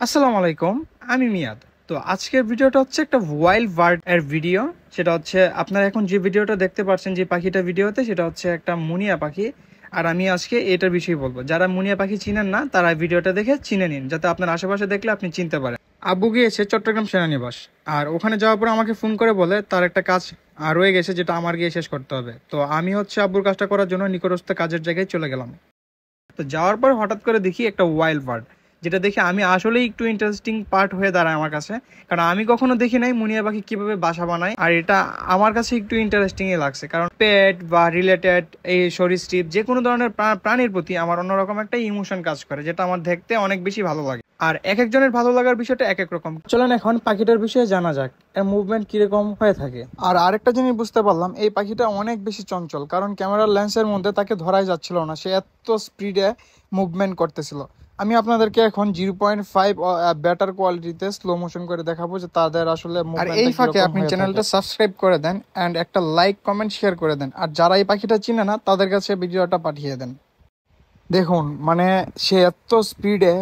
আসসালামু আলাইকুম, আমি মিয়াদ। তো আজকের ভিডিওটা হচ্ছে একটা ওয়াইল্ড বার্ড এর ভিডিও। সেটা হচ্ছে আপনারা এখন যে ভিডিওটা দেখতে পাচ্ছেন, যে পাখিটা ভিডিওতে, সেটা হচ্ছে একটা মুনিয়া পাখি। আর আমি আজকে এটার বিষয়ে বলবো। যারা মুনিয়া পাখি চিনেন না তারা ভিডিওটা দেখে চিনে নিন, যাতে আপনার আশেপাশে দেখলে আপনি চিনতে পারেন। আব্বু গিয়েছে চট্টগ্রাম সেনানিবাস, আর ওখানে যাওয়ার পর আমাকে ফোন করে বলে তার একটা কাজ রয়ে গেছে, যেটা আমার গিয়ে শেষ করতে হবে। তো আমি হচ্ছে আব্বুর কাজটা করার জন্য নিকটস্থ কাজের জায়গায় চলে গেলাম। তো যাওয়ার পর হঠাৎ করে দেখি একটা ওয়াইল্ড বার্ড, যেটা দেখে আমি আসলেই একটু ইন্টারেস্টিং পার্ট হয়ে দাঁড়ায় আমার কাছে। কারণ আমি কখনো দেখি নাই মুনিয়া পাখি কিভাবে বাসা বানায়, আর এটা আমার কাছে একটু ইন্টারেস্টিংই লাগছে। কারণ পেট বা রিলেটেড এই সরীসৃপ যে কোনো ধরনের প্রাণীর প্রতি আমার অন্যরকম একটা ইমোশন কাজ করে, যেটা আমার দেখতে অনেক বেশি ভালো লাগে। আর এক একজনের ভালো লাগার বিষয়টা এক এক রকম। চলেন এখন পাখিটার বিষয়ে জানা যাক, এর মুভমেন্ট কিরকম হয়ে থাকে। আর আরেকটা জিনিস বুঝতে পারলাম, এই পাখিটা অনেক বেশি চঞ্চল, কারণ ক্যামেরার লেন্সের মধ্যে তাকে ধরাই যাচ্ছিল না, সে এত স্পিডে মুভমেন্ট করতেছিল। আমি আপনাদেরকে এখন 0.5 বেটার কোয়ালিটিতে স্লো মোশন করে দেখাবো যে তাদের আসলে। আর এই ফাঁকে আপনি চ্যানেলটা সাবস্ক্রাইব করে দেন এন্ড একটা লাইক কমেন্ট শেয়ার করে দেন। আর যারা এই পাখিটা চিনে না তাদের কাছে ভিডিওটা পাঠিয়ে দেন। দেখুন, মানে সে এত স্পিডে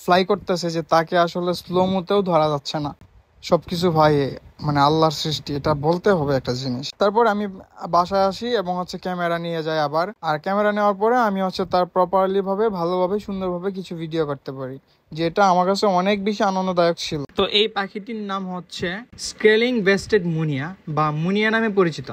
ফ্লাই করতেছে যে তাকে আসলে স্লো মোতেও ধরা যাচ্ছে না। সবকিছু ভাই মানে আল্লাহর সৃষ্টি, এটা বলতে হবে একটা জিনিস। তারপর আমি বাসায় আসি এবং হচ্ছে ক্যামেরা নিয়ে যাই আবার। আর ক্যামেরা নেওয়ার পরে আমি হচ্ছে তার প্রপারলি ভাবে, ভালোভাবে, সুন্দরভাবে কিছু ভিডিও করতে পারি, যেটা আমার কাছে অনেক বেশি আনন্দদায়ক ছিল। তো এই পাখিটির নাম হচ্ছে স্কেলিং বেস্টেড মুনিয়া বা মুনিয়া নামে পরিচিত।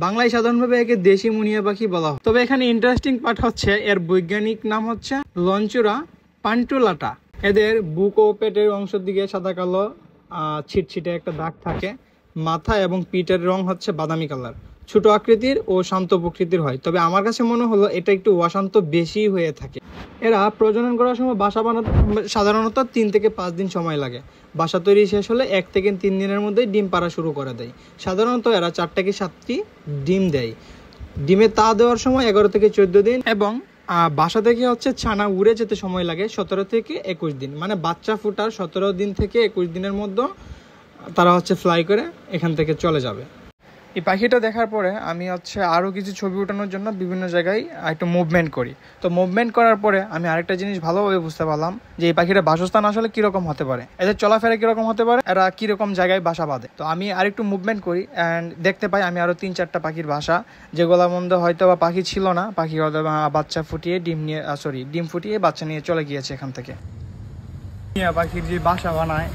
বাংলায় সাধারণভাবে একে দেশি মুনিয়া পাখি বলা হয়। তবে এখানে ইন্টারেস্টিং পার্ট হচ্ছে এর বৈজ্ঞানিক নাম হচ্ছে লঞ্চুরা পান্টুলাটা। এদের বুক ও পেটের অংশের দিকে সাদা কালো ছিটছিটে একটা দাগ থাকে। মাথা এবং পিঠের রং হচ্ছে বাদামি কালার। ছোট আকৃতির ও শান্ত প্রকৃতির হয়, তবে আমার কাছে মনে হলো এটা একটু অশান্ত বেশি হয়ে থাকে। এরা প্রজনন করার সময় বাসা বানাতে সাধারণত 3 থেকে 5 দিন সময় লাগে। বাসা তৈরি শেষ হলে 1 থেকে 3 দিনের মধ্যেই ডিম পাড়া শুরু করে দেয়। সাধারণত এরা 4 থেকে 7টি ডিম দেয়। ডিমে তা দেওয়ার সময় 11 থেকে 14 দিন, এবং বাসা থেকে হচ্ছে ছানা উড়ে যেতে সময় লাগে 17 থেকে 21 দিন। মানে বাচ্চা ফুটার 17 দিন থেকে 21 দিনের মধ্যে তারা হচ্ছে ফ্লাই করে এখান থেকে চলে যাবে। এই পাখিটা দেখার পরে আমি হচ্ছে আরও কিছু ছবি ওঠানোর জন্য বিভিন্ন জায়গায় একটু মুভমেন্ট করি। তো মুভমেন্ট করার পরে আমি আরেকটা জিনিস ভালোভাবে বুঝতে পারলাম যে এই পাখিটার বাসস্থান আসলে কীরকম হতে পারে, এদের চলাফেরা কীরকম হতে পারে, এরা কীরকম জায়গায় বাসা বাঁধে। তো আমি আরেকটু মুভমেন্ট করি অ্যান্ড দেখতে পাই আমি আরও 3-4টা পাখির বাসা, যেগুলোর মধ্যে হয়তো বা পাখি ছিল না। পাখি হয়তো বাচ্চা ফুটিয়ে ডিম ফুটিয়ে বাচ্চা নিয়ে চলে গিয়েছে এখান থেকে। পাখির যে বাসা বানায়,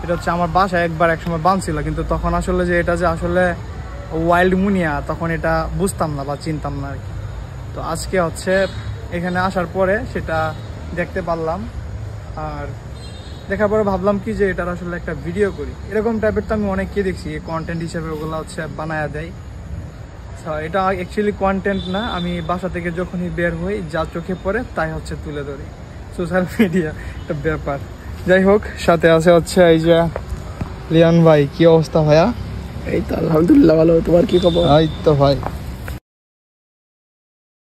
এটা হচ্ছে আমার বাসায় একবার একসময় বানছিল, কিন্তু তখন আসলে যে এটা যে আসলে ওয়াইল্ড মুনিয়া তখন এটা বুঝতাম না বা চিনতাম না আর কি। তো আজকে হচ্ছে এখানে আসার পরে সেটা দেখতে পারলাম, আর দেখার পরে ভাবলাম কি যে এটার আসলে একটা ভিডিও করি। এরকম টাইপের তো আমি অনেককে দেখছি কন্টেন্ট হিসেবে ওগুলো হচ্ছে বানায়া দেয়। এটা অ্যাকচুয়ালি কন্টেন্ট না, আমি বাসা থেকে যখনই বের হই যা চোখে পড়ে তাই হচ্ছে তুলে ধরি। সোশ্যাল মিডিয়া একটা ব্যাপার। যাই হোক, সাথে আছে হচ্ছে এই যে লিয়ান ভাই। কি অবস্থা ভাইয়া? এই তো আলহামদুলিল্লাহ ভালো। তোমার কি খবর? এই তো ভাই